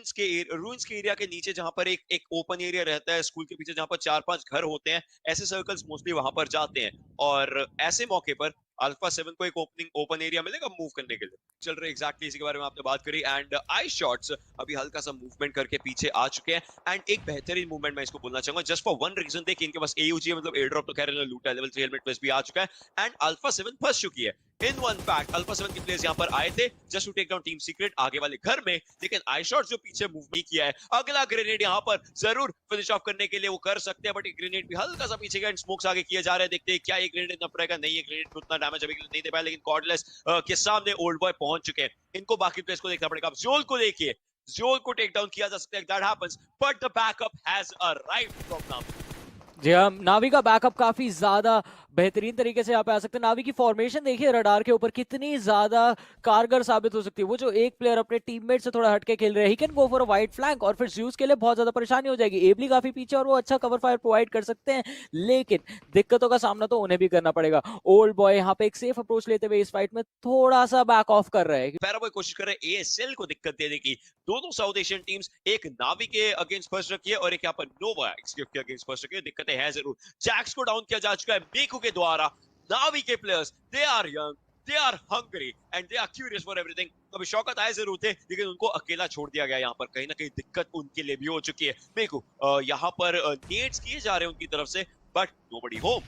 Ruins के area के नीचे जहां पर एक ओपन एरिया रहता है स्कूल के पीछे, जहां पर 4-5 घर होते हैं, ऐसे सर्कल्स मोस्टली वहां पर जाते हैं। और ऐसे मौके पर अल्फा 7 को एक ओपन एरिया मिलेगा मूव करने के लिए। चल रहे एग्जैक्टली इसी के बारे में आपने बात करी। एंड आई शॉट्स अभी हल्का सा मूवमेंट करके पीछे आ चुके हैं। एंड एक बेहतरीन मूवमेंट मैं इसको बोलना चाहूंगा, जस्ट फॉर वन रीजन, देखिए इनके पास एयूजी मतलब एयर ड्रॉप तो खैर लूटा, लेवल 3 हेलमेट वेस्ट भी आ चुका है एंड अल्फा 7 फंस चुकी है। इन वन फैक्ट अल्फा 7 के प्लेयर्स यहां पर आए थे just to take down Team Secret आगे वाले घर में, लेकिन आई शॉट जो पीछे मूव नहीं किया है, अगला ग्रेनेड यहां पर जरूर फिनिश ऑफ करने के लिए वो कर सकते हैं, बट एक ग्रेनेड भी हल्का सा पीछे गया, स्मोक्स आगे किए जा रहे हैं। देखते हैं क्या ये ग्रेनेड इतना पड़ेगा, नहीं ये ग्रेनेड उतना डैमेज अभी नहीं दे पाया, लेकिन कॉर्डलेस के सामने ओल्ड बॉय पहुंच चुके हैं। इनको बाकी प्लेयर्स को देखना पड़ेगा। अब जोल को देखिए, जोल को टेक डाउन किया जा सकता है, that happens, but the backup has arrived from now. जी हाँ, नावी का बैकअप काफी ज्यादा बेहतरीन तरीके से यहाँ पे आ सकते हैं। नावी की फॉर्मेशन देखिए रडार के ऊपर कितनी ज्यादा कारगर साबित हो सकती है। वो जो एक प्लेयर अपने टीममेट से थोड़ा हटके खेल रहे हैं, he can go for a wide flank, और फिर ज्यूस के लिए बहुत ज्यादा परेशानी हो जाएगी। एबली काफी पीछे और वो अच्छा कवर फायर प्रोवाइड कर सकते हैं, लेकिन दिक्कतों का सामना तो उन्हें भी करना पड़ेगा। ओल्ड बॉय यहाँ पे एक सेफ अप्रोच लेते हुए इस फाइट में थोड़ा सा बैक ऑफ कर रहे हैं। पैराबॉय कोशिश कर रहे हैं एएसएल को दिक्कत देने की। दोनों साउथ एशियन टीम्स, एक नावी के अगेंस्ट फर्स्ट रखी है और एक यहाँ पर नोवा एक्सक्यूब के अगेंस्ट फर्स्ट रखी है। दिक्कतें हैं जरूर। जैक्स को डाउन किया जा चुका है मेकू के द्वारा। नावी के players, they are young, they are hungry and they are curious for everything. अभी शौकत आए जरूर थे, लेकिन उनको अकेला छोड़ दिया गया। यहाँ पर कहीं ना कहीं दिक्कत उनके लिए भी हो चुकी है। मेकू यहाँ पर नेट्स किए जा रहे हैं उनकी तरफ से, बट नोबडी होम।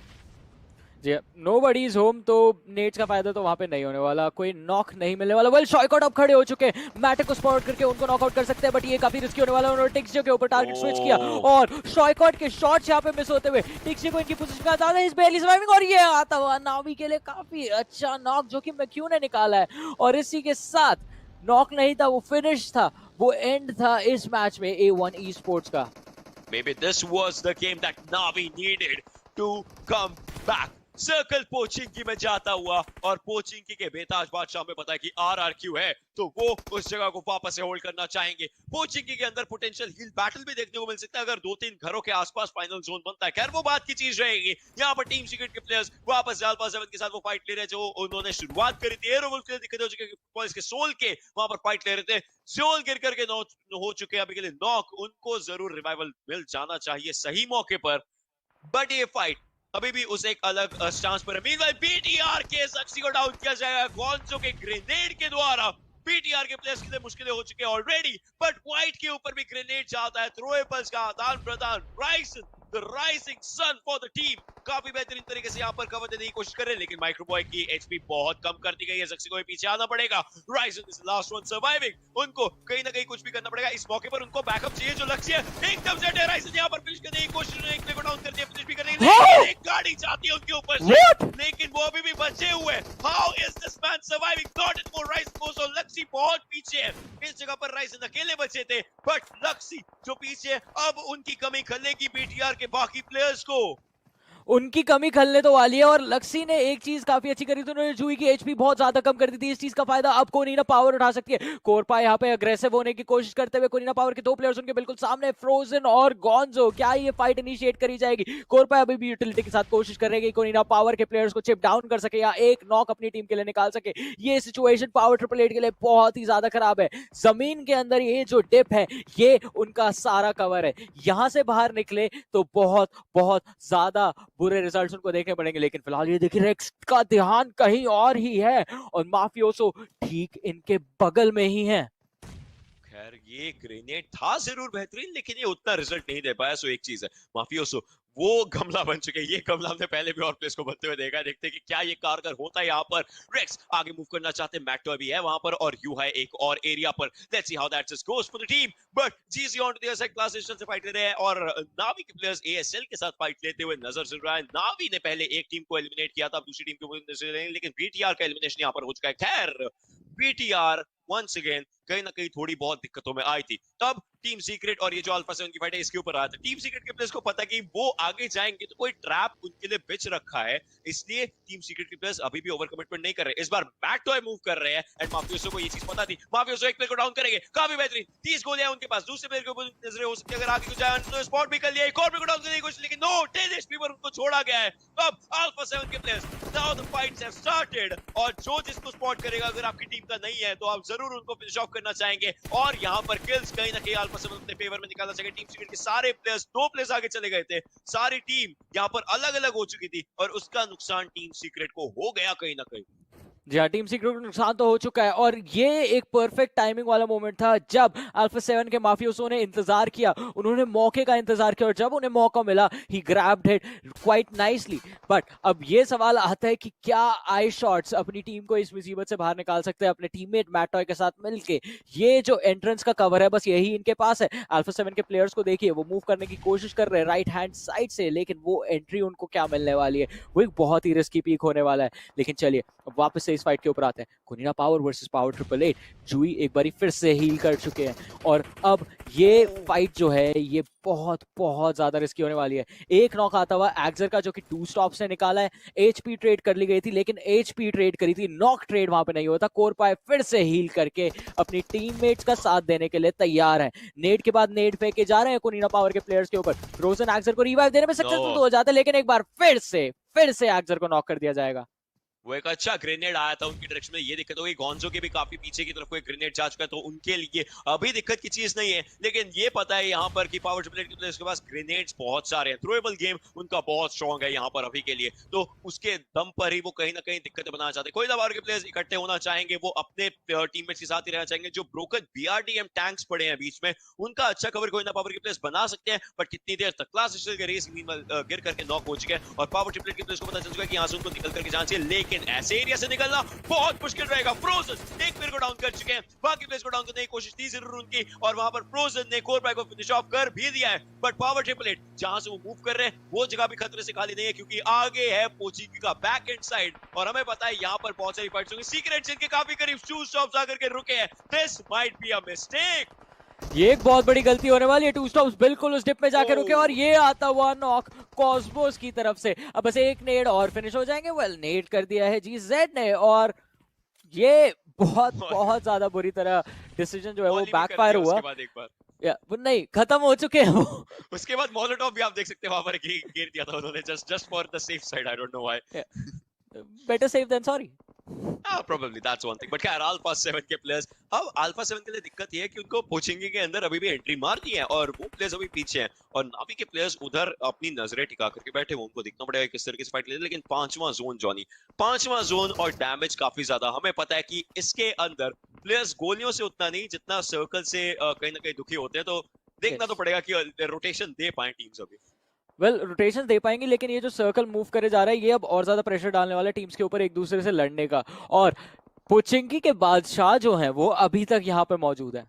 जी नोबडी इज होम, तो नेट्स का फायदा तो वहां पे नहीं होने वाला, कोई नॉक नहीं मिलने वाला। वेल शॉयकॉट अब खड़े हो चुके हैं, मैटिक को स्पॉट करके उनको नॉकआउट कर सकते हैं, बट ये काफी रिस्की होने वाला है। उन्होंने टिक्सियो के ऊपर टारगेट स्विच किया और शॉयकॉट के शॉट्स यहाँ पे मिस होते हुए टिक्सियो को इनकी पोजीशन का ज्यादा इस बेली सर्वाइविंग, और ये आता हुआ नावी के लिए काफी अच्छा नॉक जो कि मैक्यू ने निकाला है। और इसी के साथ नॉक नहीं था, वो फिनिश था, वो एंड था इस मैच में A1 Esports का। Maybe this was the game that Navi needed to come back. Circle Pochinki में जाता हुआ, और पोचिंकी के बेताज बादशाह में पता है कि आरआरक्यू है, तो वो उस जगह को वापस से होल्ड करना चाहेंगे। पोचिंकी के अंदर पोटेंशियल हील बैटल भी देखने को मिल सकता है अगर 2-3 घरों के आसपास फाइनल जोन बनता है। खैर वो बात की चीज रहेगी। यहाँ पर टीम सीक्रेट के प्लेयर्स वापस से अल्फा 7 के साथ वो फाइट ले रहे हैं जो उन्होंने शुरुआत करी थी। एरोवुल्फ के दिक्कत हो चुकी है, पॉइंट्स के सोल के वहां पर फाइट ले रहे थे। जोल गिर करके हो चुके हैं अभी के लिए नॉक। उनको जरूर रिवाइवल मिल जाना चाहिए सही मौके पर, बट ये फाइट अभी भी उस एक अलग स्टांस पर है। मीनवाइल बीटीआर के सक्सी को डाउन किया जाएगा गोंजो के ग्रेनेड के द्वारा। बीटीआर के प्लेयर्स के लिए मुश्किलें हो चुकी हैं ऑलरेडी, बट व्हाइट के ऊपर भी ग्रेनेड जाता है। थ्रोएबल्स का आदान प्रदान, rising the rising sun for the team काफी बेहतरीन तरीके से यहाँ पर कवर देने की कोशिश कर रहे हैं, लेकिन माइक्रोबॉय की एचपी बहुत कम कर दी गई है। सक्सी को भी पीछे आना पड़ेगा। राइसन इज लास्ट वन सर्वाइविंग। उनको कहीं ना कहीं कुछ भी करना पड़ेगा इस मौके पर। उनको बैकअप चाहिए जो लक्ष्य है। एकदम से राइसन यहाँ पर फिनिश करने की कोशिश, एक प्ले को डाउन कर दिया, फिनिश भी करने की एक गाड़ी जाती है उनके ऊपर से, लेकिन वो अभी भी बचे हुए। How is this man surviving? Not इनफॉर राइसन गोस ऑन। लक्ष्य बहुत पीछे है। इस जगह पर राइसन अकेले बचे थे, बट लक्ष्य जो पीछे, अब उनकी कमी खलेगी बीटीआर के बाकी प्लेयर्स को। उनकी कमी खलने तो वाली है। और लक्सी ने एक चीज काफी अच्छी करी थी, उन्होंने जूही की एचपी बहुत ज्यादा कम कर दी थी। इस चीज का फायदा अब कोनिना पावर उठा सकती है। कोरपा यहाँ पे अग्रेसिव होने की कोशिश करते हुए, कोनिना पावर के दो प्लेयर्स उनके बिल्कुल सामने, फ्रोजन और गोंजो। क्या ये फाइट इनिशिएट करी जाएगी? कोरपा अभी भी यूटिलिटी के साथ कोशिश कर रही है कोनिना पावर के प्लेयर्स को चिप डाउन कर सके या एक नॉक अपनी टीम के लिए निकाल सके। ये सिचुएशन पावर ट्रिपल एट के लिए बहुत ही ज्यादा खराब है। जमीन के अंदर ये जो डिप है, ये उनका सारा कवर है। यहां से बाहर निकले तो बहुत बहुत ज्यादा बुरे रिजल्ट्स उनको देखने पड़ेंगे, लेकिन फिलहाल ये देखिए रेक्स का ध्यान कहीं और ही है और माफियोसो ठीक इनके बगल में ही है। खैर ये ग्रेनेड था जरूर बेहतरीन, लेकिन ये उतना रिजल्ट नहीं दे पाया। सो एक चीज है, माफियोसो वो गमला बन चुके हैं। ये गमला हमने पहले भी और प्लेस को बनते हुए देखा है। देखते हैं कि क्या ये कारगर होता है। यहाँ पर रेक्स आगे मूव करना चाहते हैं, मैक्टो भी है वहां पर और यू है एक और एरिया पर। Let's see how that just goes for the team, but GC on to the other side class station से फाइट ले रहे हैं और नावी के प्लेयर्स एएसएल के साथ फाइट लेते हुए नजर चल रहा है। नावी ने पहले एक टीम को एलिमिनेट किया था, दूसरी टीम को, लेकिन बीटीआर का एलिमिनेशन यहाँ पर हो चुका है। खैर बीटीआर वंस अगेन कहीं ना कहीं थोड़ी बहुत दिक्कतों में आई थी। तब टीम सीक्रेट और ये जो अल्फा 7 की फाइट है इसके ऊपर आया था। टीम सीक्रेट के प्लेयर्स को पता कि वो आगे जाएंगे तो कोई ट्रैप उनके लिए बिछ रखा है, इसलिए टीम सीक्रेट के प्लेयर्स अभी भी ओवर कमिटमेंट नहीं कर रहे। इस बार मैक्टॉय मूव कर रहे हैं एंड माफियोसो को ये चीज पता थी। माफियोसो एक प्लेयर को डाउन करेंगे, काफी बेहतरीन 30 गोलियां उनके पास। दूसरे प्लेयर के ऊपर नजरें हो सकती है अगर आगे को जाए तो स्पॉट भी कर लिया, एक और प्लेयर को डाउन करने की कोशिश, लेकिन नो 10 एचपी पर उनको छोड़ा गया है। अब अल्फा 7 के players now the fights have started और जो जिसको स्पॉट करेगा अगर आपकी टीम का नहीं है तो आप जरूर उनको फिनिश ऑफ करना चाहेंगे और यहाँ पर किल्स कहीं ना कहीं अल्फा 7 अपने फेवर में निकालना चाहेंगे। टीम सीक्रेट के सारे प्लेयर्स 2 प्लेयर्स आगे चले गए थे, सारी टीम यहाँ पर अलग अलग हो चुकी थी और उसका नुकसान टीम सीक्रेट को हो गया कहीं ना कहीं। जी हाँ, टीम सीक्रेट को नुकसान तो हो चुका है और ये एक परफेक्ट टाइमिंग वाला मोमेंट था जब अल्फा 7 के माफियोसों ने इंतजार किया, उन्होंने मौके का इंतजार किया और जब उन्हें मौका मिला he grabbed it quite nicely. But अब ये सवाल आता है कि क्या आई शॉट्स अपनी टीम को इस मुसीबत से बाहर निकाल सकते हैं अपने टीममेट मैटॉय के साथ मिलके। ये जो एंट्रेंस का कवर है बस यही इनके पास है। अल्फा 7 के प्लेयर्स को देखिए, वो मूव करने की कोशिश कर रहे हैं राइट हैंड साइड से, लेकिन वो एंट्री उनको क्या मिलने वाली है, वो एक बहुत ही रिस्की पीक होने वाला है। लेकिन चलिए अब वापस से इस फाइट के ऊपर आते हैं। कुनीना पावर वर्सेस पावर 888। जूई एक बारी फिर से हील कर चुके हैं और अब ये फाइट जो है ये बहुत बहुत ज्यादा रिस्की होने वाली है। एक नॉक आता हुआ एक्सर का जो कि 2 स्टॉप से निकाला है। एचपी ट्रेड कर ली गई थी लेकिन एचपी ट्रेड करी थी, नॉक ट्रेड वहां पे नहीं होता। कोरपाई फिर से हील करके अपनी टीममेट्स का साथ देने के लिए तैयार है। नेड के बाद नेड फेंके जा रहे हैं कुनीना पावर के प्लेयर्स के ऊपर। फ्रोजन एक्सर को रिवाइव देने में सक्सेसफुल हो जाते हैं लेकिन एक बार फिर से एक्सर को नॉक कर दिया जाएगा। वो एक अच्छा ग्रेनेड आया था उनकी डायरेक्शन में, ये दिक्कत हो गई। गोंजो के भी काफी पीछे की तरफ कोई ग्रेनेड जा चुका है तो उनके लिए अभी दिक्कत की चीज नहीं है, लेकिन ये पता है यहाँ पर कि पावर ट्रिपल एट के प्लेयर्स के पास ग्रेनेड्स बहुत सारे हैं। थ्रोएबल गेम उनका बहुत स्ट्रॉन्ग है यहाँ पर अभी के लिए, तो उसके दम पर ही वो कहीं ना कहीं दिक्कतें बनाना चाहते हैं। कोई पावर के प्लेयर्स इकट्ठे होना चाहेंगे, वो अपने टीममेट्स के साथ ही रहना चाहेंगे। जो ब्रोकन बीआरडीएम टैंक्स पड़े हैं बीच में, उनका अच्छा कवर कोई ना पावर के प्लेयर्स बना सकते हैं। बट कितनी देर तक क्लास के रेस गिर करके नॉक हो चुके हैं और पावर ट्रिपल एट के प्लेयर्स को पता चल चुका है कि यहाँ से उनको निकल करके जाना चाहिए, लेकिन ऐसे एरिया से निकलना बहुत मुश्किल रहेगा। फ्रोजन एक प्लेयर को डाउन कर चुके हैं, बाकी प्लेयर्स को डाउन करने की कोशिश थी जरूर उनकी और वहां पर फ्रोजन ने कोरपाई को फिनिश ऑफ कर भी दिया है। बट पावर ट्रिपल एट जहां से वो मूव कर रहे हैं वो जगह भी खतरे से खाली नहीं है, क्योंकि आगे है पोचिंकी का बैक एंड साइड और हमें पता है यहाँ पर बहुत सारी फाइट्स होंगी। सीक्रेट जिनके काफी करीब टू स्टॉप्स आकर के रुके हैं। This might be a mistake. ये एक बहुत बड़ी गलती होने वाली है। 2 स्टॉप्स बिल्कुल उस डिप में जाके रुके और ये आता हुआ नॉक कॉस्मोस की तरफ से। अब बस एक नेड और फिनिश हो जाएंगे। वेल नेड कर दिया है जीजेड ने और ये बहुत बहुत ज्यादा बुरी तरह डिसीजन जो है वो बैकफायर हुआ। उसके बाद एक बार या वो नहीं खत्म हो चुके हैं वो। उसके बाद मोलोटोव भी आप देख सकते हैं वहां पर गिर दिया था उन्होंने, just for the safe side. I don't know why. Better safe than sorry. Probably that's one thing. But खैर अल्फा 7 के प्लेयर्स, अब अल्फा 7 के लिए दिक्कत ये है कि उनको पोचिंगी के अंदर अभी भी एंट्री मार दी है और वो प्लेयर्स अभी पीछे हैं और नावी के प्लेयर्स उधर अपनी नजरें टिका करके बैठे हुए। उनको देखना पड़ेगा किस तरीके से फाइट ले। लेकिन 5वां जोन जॉनी, 5वां जोन और डैमेज काफी ज्यादा। हमें पता है कि इसके अंदर प्लेयर्स गोलियों से उतना नहीं जितना सर्कल से कहीं ना कहीं दुखी होते हैं, तो देखना तो पड़ेगा कि रोटेशन दे पाए टीम्स अभी। वेल रोटेशन दे पाएंगे लेकिन ये जो सर्कल मूव करे जा रहा है ये अब और ज्यादा प्रेशर डालने वाला है टीम्स के ऊपर एक दूसरे से लड़ने का। और पोचिंकी के बादशाह जो हैं वो अभी तक यहाँ पे मौजूद है।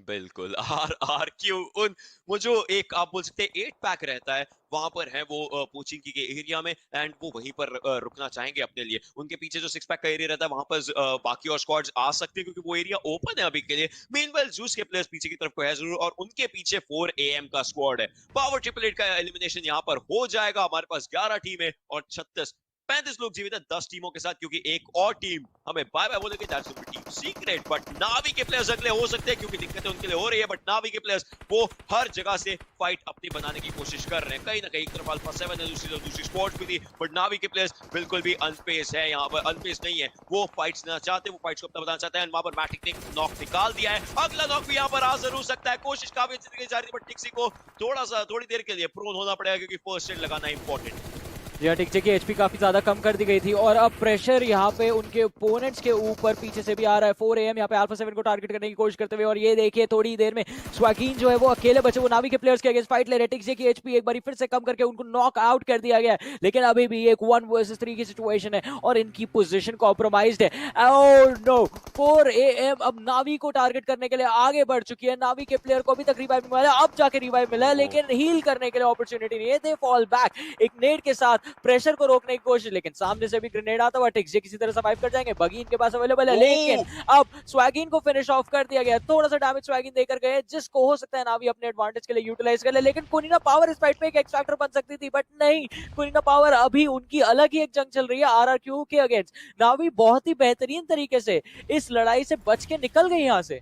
बिल्कुल आर क्यू उन वो जो एक आप बोल सकते हैं 8 पैक रहता है वहां पर है वो पोचिंकी के एरिया में एंड वो वहीं पर रुकना चाहेंगे अपने लिए। उनके पीछे जो 6 पैक का एरिया रहता है वहां पर बाकी और स्क्वाड्स आ सकते हैं क्योंकि वो एरिया ओपन है अभी के लिए। मीनवेल जूस के प्लेयर्स पीछे की तरफ को है जरूर और उनके पीछे 4 AM का स्क्वाड है। पावर ट्रिपल एट का एलिमिनेशन यहाँ पर हो जाएगा। हमारे पास 11 टीम है और 35 लोग जीवित हैं 10 टीमों के साथ, क्योंकि एक और टीम हमें बाय बाय बोलेगी, that's the team secret. But NAVI के प्लेयर्स अगले हो सकते हैं क्योंकि दिक्कतें उनके लिए हो रही है, बट नावी के प्लेयर्स वो हर जगह से फाइट अपनी बनाने की कोशिश कर रहे हैं। कहीं ना कहीं एक तरफ अल्फा 7 है, दूसरी स्क्वाड्स भी थी, बट नावी के प्लेयर्स बिल्कुल भी अनपेस है। यहाँ पर अनपेस नहीं है, वो फाइट्स लेना चाहते हैं, वो फाइट्स को अपना बताना चाहते हैं। वहां पर मैटिक ने नॉक निकाल दिया है, अगला नॉक भी यहाँ पर आ जरूर सकता है। कोशिश काफी अच्छी तरीके से जा रही है बट टिक्सी को थोड़ी देर के लिए प्रोन होना पड़ेगा क्योंकि फर्स्ट एड लगाना इंपॉर्टेंट। जी हाँ, टिक्चे की एचपी काफी ज्यादा कम कर दी गई थी और अब प्रेशर यहाँ पे उनके ओपोनेंट्स के ऊपर पीछे से भी आ रहा है। 4 AM यहाँ पे अल्फा 7 को टारगेट करने की कोशिश करते हुए और ये देखिए थोड़ी देर में स्वागीन जो है वो अकेले बचे, वो नावी के प्लेयर्स के अगेंस्ट फाइट ले रहे। टिक्चे की एचपी एक बार फिर से कम करके उनको नॉक आउट कर दिया गया है, लेकिन अभी भी एक 1 वर्सेस 3 की सिचुएशन है और इनकी पोजीशन कॉम्प्रोमाइज्ड है। ओह नो, 4 AM अब नावी को टारगेट करने के लिए आगे बढ़ चुकी है। नावी के प्लेयर को अभी तक रिवाइव नहीं मिला, अब जाके रिवाइव मिला है लेकिन हील करने के लिए अपॉर्चुनिटी नहीं है। दे फॉल बैक एक नेड के साथ प्रेशर को रोकने की कोशिश, लेकिन सामने से भी ग्रेनेड आता हुआ। टिक्से किसी तरह सर्वाइव कर जाएंगे, बगी इनके पास अवेलेबल है लेकिन अब स्वैगिन को फिनिश ऑफ कर दिया गया। थोड़ा सा डैमेज स्वैगिन देकर गए जिसको हो सकता है नावी अपने एडवांटेज के लिए यूटिलाइज कर ले, लेकिन कुनीना पावर इस फाइट में एक एक्स फैक्टर बन सकती थी बट नहीं। कुनीना पावर अभी उनकी अलग ही एक जंग चल रही है आरआरक्यू के अगेंस्ट। नावी बहुत ही बेहतरीन तरीके से इस लड़ाई से बच के निकल गई यहाँ से।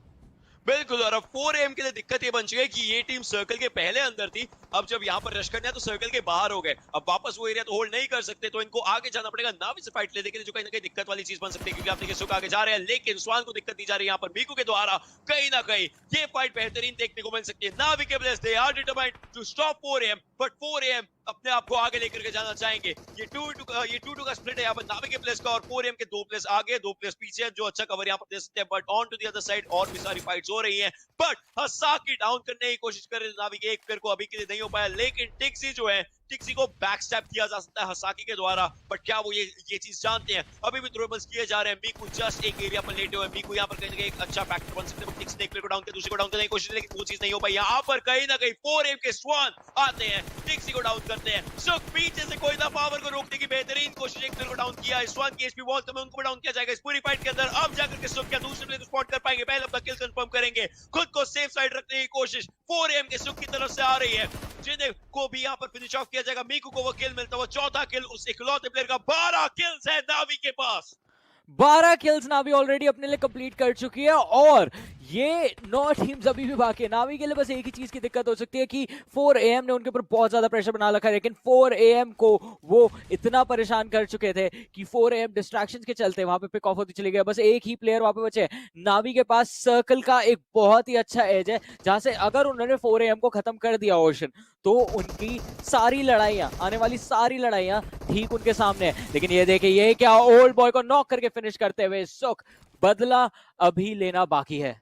बिल्कुल, और अब 4 AM के लिए दिक्कत ये बन चुकी है कि ये टीम सर्कल के पहले अंदर थी। अब जब यहाँ पर रश करना है तो सर्कल के बाहर हो गए। अब वापस वो एरिया तो होल्ड नहीं कर सकते, तो इनको आगे जाना पड़ेगा नावी से फाइट लेने के लिए, जो कहीं ना कहीं दिक्कत वाली चीज बन सकती है, क्योंकि आप देखिए सुक आगे जा रहे हैं लेकिन स्वान को दिक्कत दी जा रही है यहाँ पर मीकू के द्वारा। कहीं ना कहीं ये फाइट बेहतरीन देखने को मिल सकती है। नावी के players they are determined to stop 4 AM, but 4 AM अपने आप को आगे लेकर के जाना चाहेंगे। ये 2-2 का स्प्लिट है यहाँ पर नावी के प्लेयर्स का, और 4 AM के 2 प्लेयर्स आगे 2 प्लेयर्स पीछे हैं, जो अच्छा कवर यहाँ पर दे सकते हैं। But on to the other side और भी सारी फाइट्स हो रही हैं, बट हसाकी डाउन करने की कोशिश कर रहे थे नावी के एक प्लेयर को, अभी के लिए नहीं हो पाया। लेकिन टिक्सी जो है, टिक्सी को बैकस्टैप किया जा सकता है हसाकी के द्वारा, बट क्या वो ये चीज जानते हैं? अभी भी थ्रोबल्स किए जा रहे हैं। मीकू जस्ट एक एरिया पर लेटे हुए, मीकू यहाँ पर कहीं ना कहीं एक अच्छा फैक्टर बन सकते हैं। टिक्सी ने एक प्लेयर को डाउन किया, दूसरे को डाउन करने की कोशिश, लेकिन वो चीज नहीं हो पाई। यहाँ पर कहीं ना कहीं 4 AM के स्वान आते हैं, टिक्सी को डाउन करते हैं। सुक पीछे से कोई ना पावर को रोकने की बेहतरीन कोशिश, एक प्लेयर को डाउन किया है। स्वान की एचपी बहुत कम है, उनको डाउन किया जाएगा इस पूरी फाइट के अंदर। अब जाकर के सुक क्या दूसरे प्लेयर को स्पॉट कर पाएंगे? पहले अपना किल कंफर्म करेंगे, खुद को सेफ साइड रखने की कोशिश 4 AM के सुक की तरफ से आ रही है, जिन्हें को भी यहाँ पर फिनिश ऑफ किया जाएगा। मीकू को वो किल मिलता है, चौथा किल उस इकलौते प्लेयर का। 12 किल्स है नावी के पास। 12 किल्स नावी ऑलरेडी अपने लिए कंप्लीट कर चुकी है, और ये 9 टीम्स अभी भी बाकी है। नावी के लिए बस एक ही चीज की दिक्कत हो सकती है कि 4 AM ने उनके ऊपर बहुत ज्यादा प्रेशर बना रखा है, लेकिन 4 AM को वो इतना परेशान कर चुके थे कि 4 AM डिस्ट्रैक्शंस के चलते वहां पे पिक ऑफ होती चली गई। बस एक ही प्लेयर वहां पे बचे हैं। नावी के पास सर्कल का एक बहुत ही अच्छा एज है, जहां से अगर उन्होंने 4 AM को खत्म कर दिया ओशन, तो उनकी सारी लड़ाइयां, आने वाली सारी लड़ाइयां ठीक उनके सामने है। लेकिन ये देखिए, ये क्या ओल्ड बॉय को नॉक करके फिनिश करते हुए सुक, बदला अभी लेना बाकी है।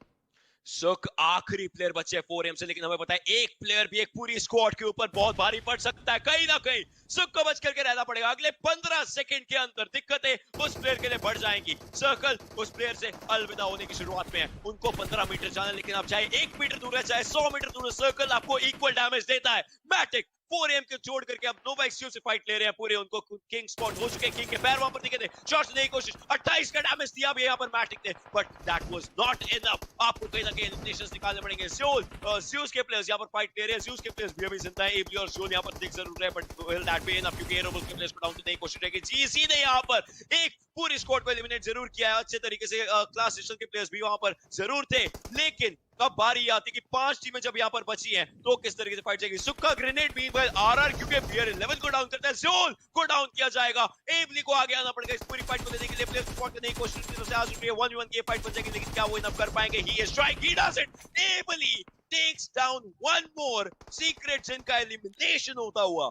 सुक आखिरी प्लेयर बचे 4 AM से, लेकिन हमें पता है एक प्लेयर भी एक पूरी स्क्वाड के ऊपर बहुत भारी पड़ सकता है। कहीं ना कहीं सुक को बच करके रहना पड़ेगा। अगले 15 सेकंड के अंदर दिक्कतें उस प्लेयर के लिए बढ़ जाएंगी। सर्कल उस प्लेयर से अलविदा होने की शुरुआत में है। उनको 15 मीटर जाना, लेकिन आप चाहे 1 मीटर दूर है, चाहे 100 मीटर दूर है, सर्कल आपको इक्वल डैमेज देता है। मैटिक 4 AM के जोड़ करके अब नोवा एक्सक्यू से फाइट ले रहे हैं पूरे। उनको किंग स्पॉट हो चुके हैं, किंग के पैर वहां पर दिखे थे, शॉट्स लेने की कोशिश, 28 का डैमेज दिया भी यहाँ पर मैटिक ने, but that was not enough. आपको कहीं ना कहीं एलिमिनेशंस निकालने पड़ेंगे। ज़्यूस के प्लेयर्स यहाँ पर फाइट ले रहे हैं, ज़्यूस के प्लेयर्स भी अभी जिंदा हैं। एबली और ज़ोल यहाँ पर दिख जरूर रहे हैं, but will that be enough? क्योंकि एरोबल के प्लेयर्स को डाउन करने की कोशिश रहेगी। जीसी ने यहाँ पर एक पूरी स्क्वाड को एलिमिनेट जरूर किया है अच्छे तरीके से। क्लास सिस्टम के प्लेयर्स भी वहां पर जरूर थे, लेकिन अब बारी आती कि 5 टीमें जब यहाँ पर बची हैं, तो किस तरीके से फाइट जाएगी। सुक्का ग्रेनेड भी RRQ के BR11 को डाउन करता है, ज़ोल को डाउन किया जाएगा। एबली को आगे आना पड़ेगा इस पूरी फाइट को लेने के लिए। प्लेयर स्पॉट करने की कोशिश की तरफ से आज 1v1 की फाइट बन जाएगी, लेकिन क्या वो इनफ कर पाएंगे? He is trying, he does it. Ably takes down one more secret जिनका एलिमिनेशन होता हुआ।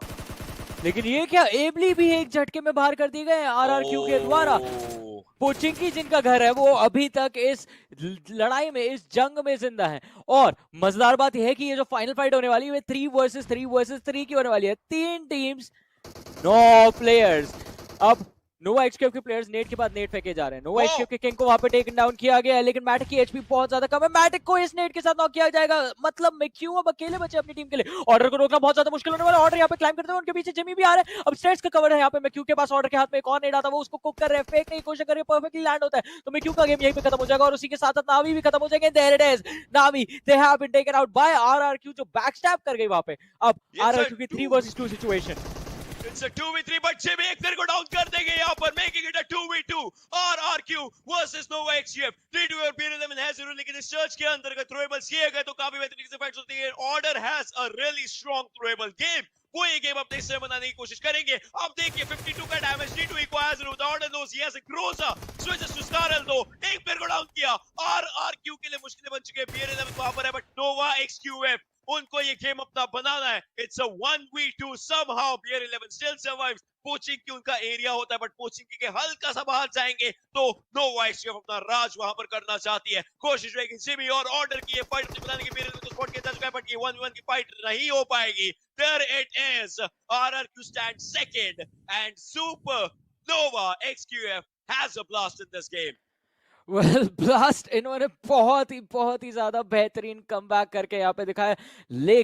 लेकिन ये क्या, एबली भी एक झटके में बाहर कर दिए गए RRQ के द्वारा। पोचिंकी जिनका घर है, वो अभी तक इस लड़ाई में, इस जंग में जिंदा है। और मजेदार बात यह है कि ये जो फाइनल फाइट होने वाली है, 3 वर्सेस 3 की होने वाली है। 3 टीम्स, 9 प्लेयर्स। अब नोवा एक्सक्यू के प्लेयर्स नेट के बाद नेट फेंके जा रहे हैं। नोवा एक्सक्यू के किंग को वहां पे टेकन डाउन किया गया है, लेकिन मैटिक की एचपी बहुत ज्यादा कम है। मैटिक को इस नेट के साथ नॉक किया जाएगा, मतलब मैक्यू अब अकेले बचे अपनी टीम के लिए। ऑर्डर को रोकना बहुत ज्यादा मुश्किल होने वाला है। ऑर्डर यहाँ पे क्लाइम करते हुए, उनके पीछे जिमी भी आ रहे हैं। अब स्टेट्स का कवर है यहाँ पे मैक्यू के पास। ऑर्डर के हाथ में एक और नेट आता है, वो उसको कुक कर रहे हैं, फेंकने की कोशिश कर रहे हैं, परफेक्टली लैंड होता है। तो मैक्यू का गेम यहीं पे खत्म हो जाएगा, और उसी के साथ साथ नावी भी खत्म हो जाएंगे। There it is, Navi they have been taken out by RRQ, जो बैकस्टैप कर गई वहां पे। अब RRQ की 3 versus 2 situation. It's a 2v3, but Jimmy एक प्लेयर को डाउन कर देंगे यहाँ पर, making it a 2v2। RRQ versus Nova XGF। D2 और BR11 है जरूर, लेकिन इस सर्च के अंतर्गत थ्रोएबल्स किए गए तो काफी बेहतरीन से फाइट्स होती है। Order has a really strong throwable game. वो ये गेम अपने हिस्से में बनाने की कोशिश करेंगे। अब देखिए 52 का damage D2 acquires with order knows, he has a groza switches to scarl, दो एक प्लेयर को डाउन किया। RRQ के लिए मुश्किलें बन चुकी है। BR11 वहां पर है, बट Nova XQF उनको ये गेम अपना बनाना है। It's a 1v2, somehow BR11 still survives। Poaching की उनका एरिया होता है, बट पोचिंग के हल्का सा बाहर जाएंगे तो नोवा एक्सक्यूएफ अपना राज वहां पर करना चाहती है। कोशिश रहेगी जिमी और ऑर्डर की ये फाइट बनाने की। BR11 को स्पॉट किया जा चुका है, बट ये 1v1 की फाइट नहीं हो पाएगी। There it is, RRQ stands second and Super Nova XQF has a blast in this game। Well blast इन्होंने बहुत ही ज्यादा बेहतरीन कमबैक करके यहाँ पे दिखाया, लेकिन